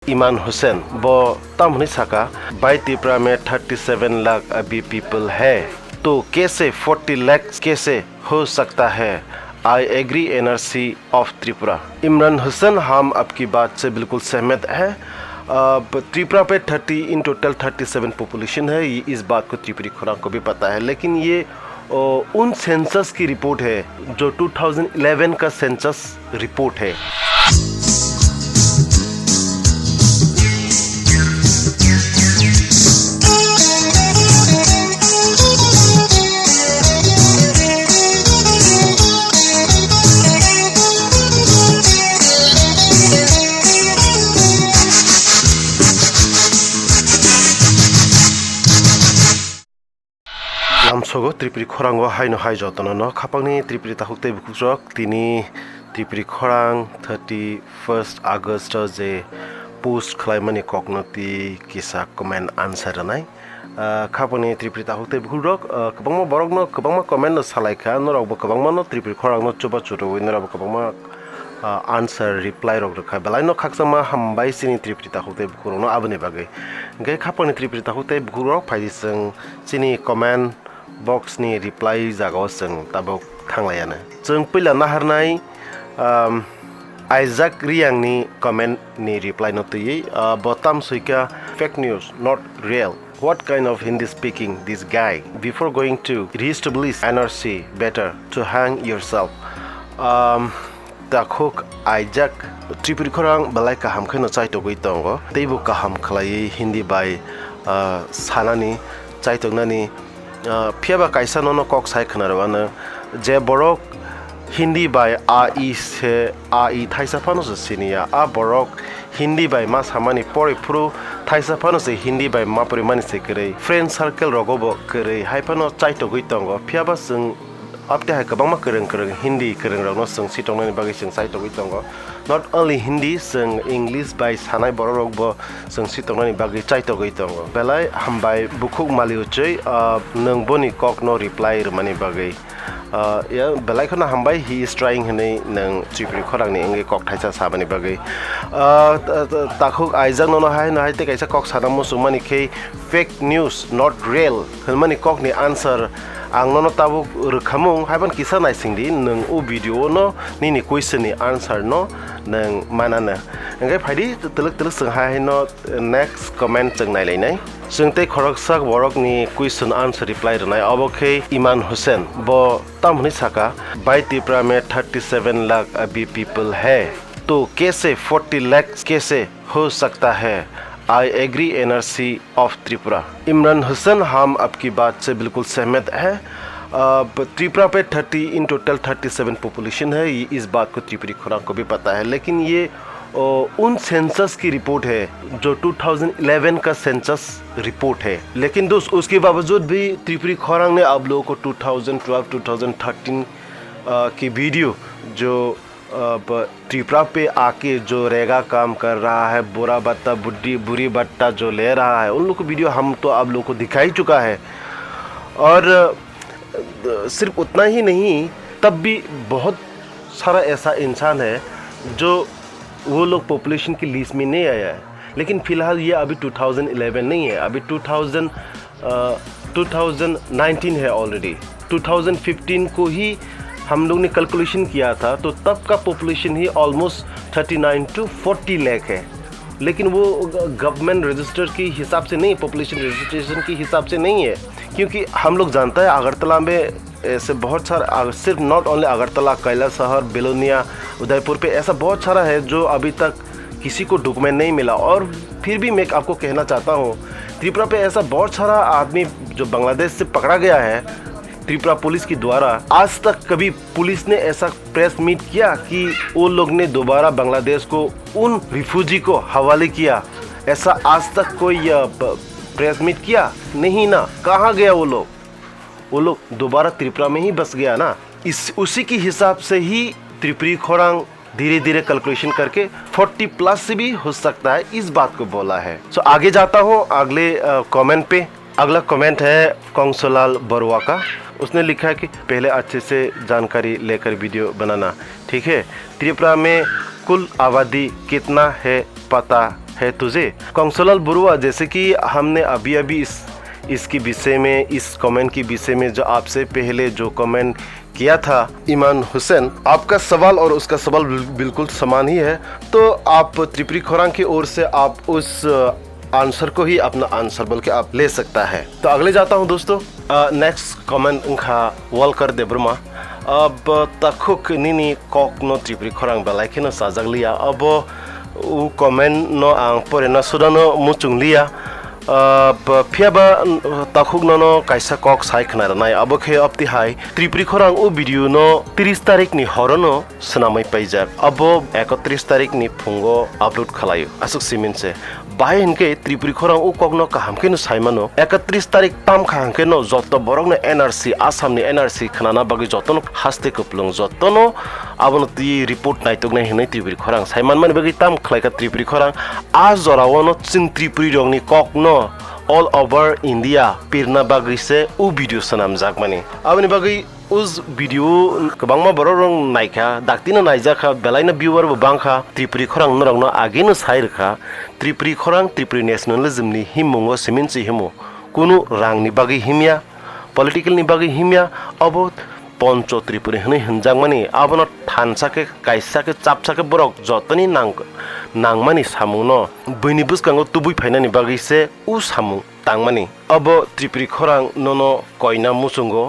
इमान हुसैन वो तम नहीं सका। बाई त्रिपुरा में 37 लाख अभी पीपल है, तो कैसे 40 लाख कैसे हो सकता है? I agree NRC of Tripura. Imran Hussain हम आपकी बात से बिल्कुल सहमत है। त्रिपुरा पे 30 इन टोटल 37 पॉपुलेशन है, ये इस बात को त्रिपुरी खुराक को भी पता है। लेकिन ये उन सेंसस की रिपोर्ट है जो 2011 का सेंसस रिपोर्ट है। लामसोगो त्रिपुरी खोरांगो हाइनो हाइ जतन न खापांनि त्रिपुरी ताहुकते बुकुजक तिनी त्रिपुरी खोरां 31 आगस्ट जे पोस्ट खलाइमानि ककनति किसा कमेन्ट आन्सार नाय खापांनि त्रिपुरी ताहुकते बुकुजक कबांमा बरक न कबांमा कमेन्ट न सालायखा नरावबो कबांमा न त्रिपुरी खोरां न चुबा चुटो नरावबो कबांमा आन्सार रिप्लाइ रक रखा बेलाय न खाकसामा हामबाय सिनि त्रिपुरी ताहुकते बुकुरनो आबने बागै गे खापांनि त्रिपुरी ताहुकते बुकुरक फाइदिसं सिनि कमेन्ट बॉक्स नि रिप्लाई जागाव जों ताबो थांलायानो जों पहिला नाहारनाय आइजाक रियांगनि कमेन्ट नि रिप्लाई नतयै बतम सुइका fake news not real What kind of Hindi speaking this guy? Before going to re-establish NRC, better to hang yourself. Takhuk Isaac Tripuri Khorang balai kaham khano chaito goi tongo teibu kaham khlai Hindi bai sanani chaitongnani फियाबा कायसा नोनो कक साइ खनारवानो जे बरक Hindi bye आ इ से आ इ थाइसाफानो से सिनिया आ बरक Hindi bye मा सामानि परि पुरु थाइसाफानो से Hindi bye मा परिमानि से करे फ्रेंड सर्कल रगोबो करे हाइफानो चाइतो गइतंगो फियाबा जों अपते हाय गोबां मा गोरों हिंदी गोरों रावनो जों सिटंनानि बागै जों चाइतो गइतंगो नॉट ओनली हिंदी जों इंग्लिश बाय सानाय बर रगबो जों सिटंनानि बागै चाइतो गइतंगो बेलाय हामबाय बुखुक मालिउचै नोंबोनि कक नो रिप्लाई रमानि बागै या बेलायखौनो हामबाय ही इज ट्राइंग हनै नों त्रिपुरी खोरांनि एंगे कक थाइसा साबानि बागै ताखुक आइजाक ननो हाय न हायते कायसा कक साना मुसुमानि खे फेक न्यूज नॉट रियल हनमानि ककनि आन्सार आंनो ताबु रोखामुं हायबान किसा नायसिंदि नों ओ भिडिअ न निनि क्वेश्चननि आन्सार न नों मानानो ओंखाय फायदि तलक तलक जों हाय न नेक्स्ट कमेन्ट जों नायलायनाय जोंते खरकसाक बरकनि क्वेश्चन आन्सर रिप्लाई रनाय अबखे इमान हुसैन ब तमनि साका बाई त्रिपुरा में 37 लाख अभी पीपल है, तो कैसे 40 लाख कैसे हो सकता है? I agree NRC of Tripura. Imran Hussain हम आपकी बात से बिल्कुल सहमत है। त्रिपुरा पे 30 इन टोटल 37 पॉपुलेशन है, ये इस बात को त्रिपुरी खुराक को भी पता है। लेकिन ये उन सेंसस की रिपोर्ट है जो 2011 का सेंसस रिपोर्ट है। लेकिन दोस्त उसके बावजूद भी त्रिपुरी खोरांग ने आप लोगों को 2012-2013 की वीडियो जो त्रिपुरा पे आके जो रेगा काम कर रहा है, बुरा बत्ता बुरी बट्टा जो ले रहा है, उन लोग को वीडियो हम तो आप लोगों को दिखा ही चुका है। और सिर्फ उतना ही नहीं, तब भी बहुत सारा ऐसा इंसान है जो वो लोग पॉपुलेशन की लिस्ट में नहीं आया है। लेकिन फ़िलहाल ये अभी 2011 नहीं है, अभी 2019 है ऑलरेडी। 2015 को ही हम लोग ने कैलकुलेशन किया था, तो तब का population he almost 39 to 40 lakh है। लेकिन वो गवर्नमेंट रजिस्टर की हिसाब से नहीं, पॉपुलेशन रजिस्ट्रेशन की हिसाब से नहीं है। क्योंकि हम लोग जानता है अगरतला में ऐसे बहुत सारा, सिर्फ नॉट ओनली अगरतला, कैलाशहर, बेलोनिया, उदयपुर पे ऐसा बहुत सारा है जो अभी तक किसी को डॉक्यूमेंट नहीं मिला। और फिर भी मैं आपको कहना चाहता हूँ, त्रिपुरा पे ऐसा बहुत सारा आदमी जो बांग्लादेश से पकड़ा गया है त्रिपुरा पुलिस के द्वारा, आज तक कभी पुलिस ने ऐसा प्रेस मीट किया कि वो लोग ने दोबारा बांग्लादेश को उन रिफ्यूजी को हवाले किया? ऐसा आज तक कोई प्रेस मीट किया नहीं ना। कहाँ गया वो लोग? वो लोग दोबारा त्रिपुरा में ही बस गया ना। उसी के हिसाब से ही त्रिपुरी खोरांग धीरे धीरे कैलकुलेशन करके 40 प्लस से भी हो सकता है, इस बात को बोला है। सो आगे जाता हूँ अगले कमेंट पे। अगला कमेंट है कंसोलाल बरुआ का। उसने लिखा है कि पहले अच्छे से जानकारी लेकर वीडियो बनाना, ठीक है। त्रिपुरा में कुल आबादी कितना है पता है तुझे? कंसोलाल बुरुआ, जैसे कि हमने अभी अभी इसके विषय में, इस कमेंट के विषय में जो आपसे पहले जो कमेंट किया था ईमान हुसैन, आपका सवाल और उसका सवाल बिल्कुल समान ही है। तो आप त्रिपुरी खोरांग की ओर से आप उस आंसर को ही अपना आंसर बोल के आप ले सकता है। तो अगले जाता हूँ दोस्तों। नेक्स्ट कमेंट उनका वॉलकर देब्रमा। अब तखुक निनी कॉक नो त्रिपुरी खोरांग बेलाइके न साजक लिया। अब वो कमेंट नो आंग परे न सुदानो मुचुंग लिया। फियाबा तखुक नो कैसा कॉक साइ खनारनाय अब खे अब तिहाय त्रिपुरी खोरांग उ वीडियो नो 30 तारिख नि हरनो सनामै पाइजाक। अब 31 तारिख नि फुंगो अपलोड खलायो असुक सिमिन से बाय इनके त्रिपुरी खोरांग उ कॉक नो काहामके नो साइमानो 31 तारिख ताम खाहामके नो जत बरक न एनआरसी आसाम नि एनआरसी खनाना बागै जतनो हास्ते कपलुं जतनो आबनो ति रिपोर्ट नाइतोक नै हिनै त्रिपुरी खोरांग साइमान माने बागै ताम खलायका त्रिपुरी खोरांग आ जरावनो चिन त्रिपुरी रंगनि कॉक नो ऑल ओवर इंडिया पिरना बागै से उ वीडियो सनाम जाक माने आबनि बागै उस वीडियो गोबांमा बर' रंग नायखा दाक्तिनो नायजाखा बेलायनो व्यूअर बांखा त्रिपुरी खोरांग नरंनो आगेनो साइरखा त्रिपुरी खोरांग त्रिपुरी नेशनलिज्मनि हिमुंगो सिमिनसि हिमु कुनु रांनि बागै हिमिया पॉलिटिकलनि बागै हिमिया अब पंच त्रिपुरी हनै हनजांमानि आबनो थानसाके काइसाके चापसाके बरक जतनि नांगमानि सामुनो बैनि बुसकांगो तुबुइ फाइनानि बागैसे उ सामु तांमानि अब त्रिपुरी खोरांग ननो कयना मुसुंगो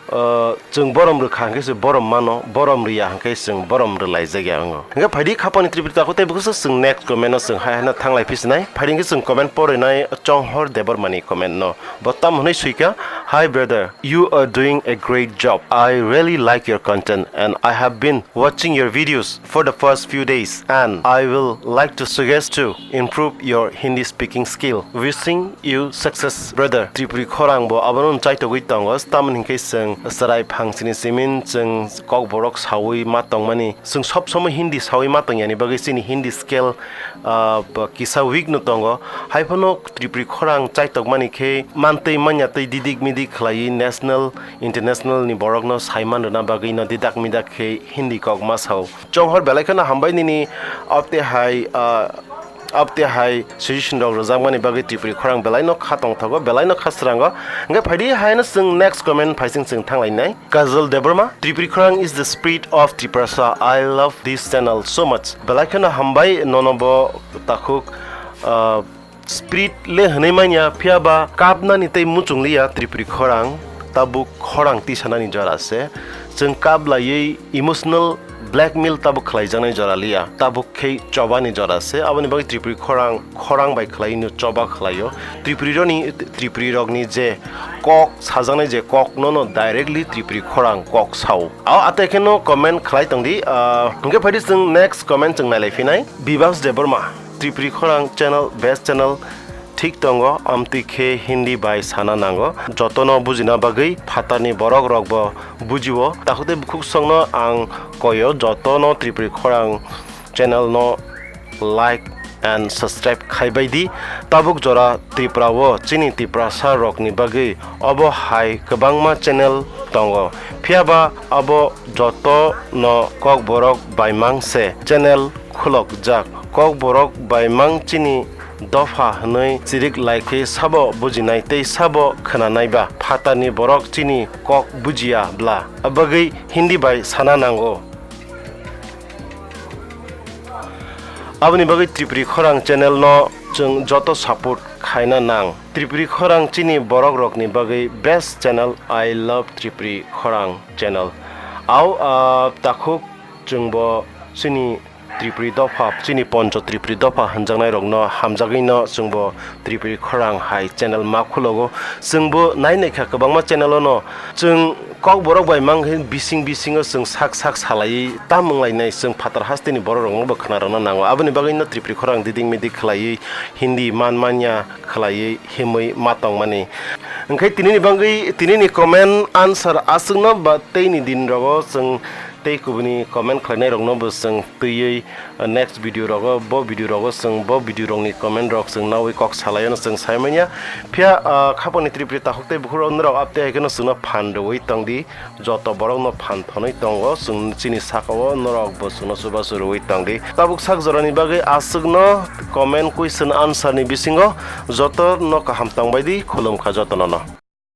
जों बरम रोखा हांखे बरम मानो बरम रिया हांखे जों बरम रलाय जायगा आङो हांखे फाइदि खापानि त्रिपुरी ताखौ तेबखौसो जों नेक्स्ट कमेन्टआव जों हायना थांलाय फिसनाय फाइदिंखे जों कमेन्ट परायनाय चंहर देबरमानि कमेन्ट न बत्ताम हनै सुइका hi brother you are doing a great job. I really like your content and I have been watching your videos for the first few days and I will like to suggest to improve your Hindi speaking skill. Wishing you success brother. Tripuri Khorang बो आबनो चाइतोगै तंगो स्तामन हिंखे जों सराय फांसिनि semen जों कक बरक सावै मातंग मानि जों सब समय हिंदी सावै मातंग यानि बागै सिनि हिंदी स्केल किसा वीक न तंगो हाइफनो त्रिपुरी खोरांग चाइतोग मानि खे मानतै मान्यातै दिदिक मिदिक खलाई नेशनल इंटरनेशनल नि बरक न साइमान रना बागै न दिदाक मिदाक खे हिंदी कक मासाव चंहर बेलायखना हामबाय निनि अपते हाय सजेशन दग रजांगमानि बागै त्रिपुरी खोरांग बेलायनो खातंग थागो बेलायनो खासरांगो ओंगे फाइदि हायनो जों नेक्स्ट कमेन्ट फाइसिं जों थांलायनाय Kajal Debbarma Tripuri Khorang is the spirit of Tripura I love this channel so much बेलायखना हामबाय ननबो ताखुक स्पिरिट ले हनै मानिया फियाबा काबनानि तै मुचुंलिया त्रिपुरी खोरांग ताबु खोरांग तिसानानि जरासे जों काबलायै इमोशनल ब्लैकमेल ताबु खलायजानाय जरालिया ताबु खे चबानि जरासे आबनि बागै त्रिपुरी खोरांग बाय खलायनो चबा खलायो त्रिपुरी रगनि जे कक साजानाय जे कक नो डायरेक्टली त्रिपुरी खोरांग कक साव आ आतेखेनो कमेन्ट खलाय तंदि ओंगे फाइदि जों नेक्स्ट कमेन्ट जों नायलायफिनाय Bibas Debbarma Tripuri Khorang channel best channel ठीक दंगो आमतिखे हिंदी बाय साना नांगो जतनो बुजिना बागै फातानि बरक रगबो बुजिवो ताखुते बुखुक संनो आं कयो जतनो त्रिपुरी खोरांग चैनल नो लाइक एंड सब्सक्राइब खाइबायदि ताबुक जरा त्रिपुरावो चिनि त्रिपुरासा रकनि बागै अब हाय गोबांमा चैनल दंगो फियाबा अब जतनो कक बरक बायमांसे चैनल खुलक जाक कक बरक बायमां चिनि दफा हनै चिरिक लाइके साबो बुजिनाय तै साबो खोनानायबा फातानि बरक चिनि कक बुजियाब्ला बागै हिंदी बाय साना नांगो आबनि बागै त्रिपुरी खोरांग चैनल न जों जत सपोर्ट खायना नांग त्रिपुरी खोरांग चिनि बरक रकनि बागै best channel I love Tripuri Khorang channel आव ताखुक जोंबो चिनि त्रिपुरी दफा चिनि पंच त्रिपुरी दफा हनजांनाय रगनो हामजागैनो जोंबो त्रिपुरी खोरांग हाय चैनल मा खुलगो जोंबो नायनायखा गोबांमा चैनलनो जों कक बरक बायमां बिसिं जों साक सालायै तामंलायनाय जों फातार हास्तेनि बर रंबो खोनारनो नांगो आबनि बागैनो त्रिपुरी खोरांग दिदिं मिदिक खलायै हिंदी मानमानिया खलायै हिमै मातंग माने ओंखाय तिनिनि बागै तिनिनि कमेन्ट आन्सार आसुंनो बा तैनि दिन रगो जों tei kubuni comment khlainai rok no bo sung tui next video rogo bo video rogo sung bo video rok ni comment rok sung nawi kok salayo no sung saimanya phia khaponi tripri ta hokte bukhur onrok apte haikeno sung no phan roi tongdi joto borok no phan thonoi tongo sung chini sakao norok bo sung no subasu roi tongdi tabuk sak jorani bagui asugno comment question answer ni bisingo joto no kaham tongbai di khulum kha joto no.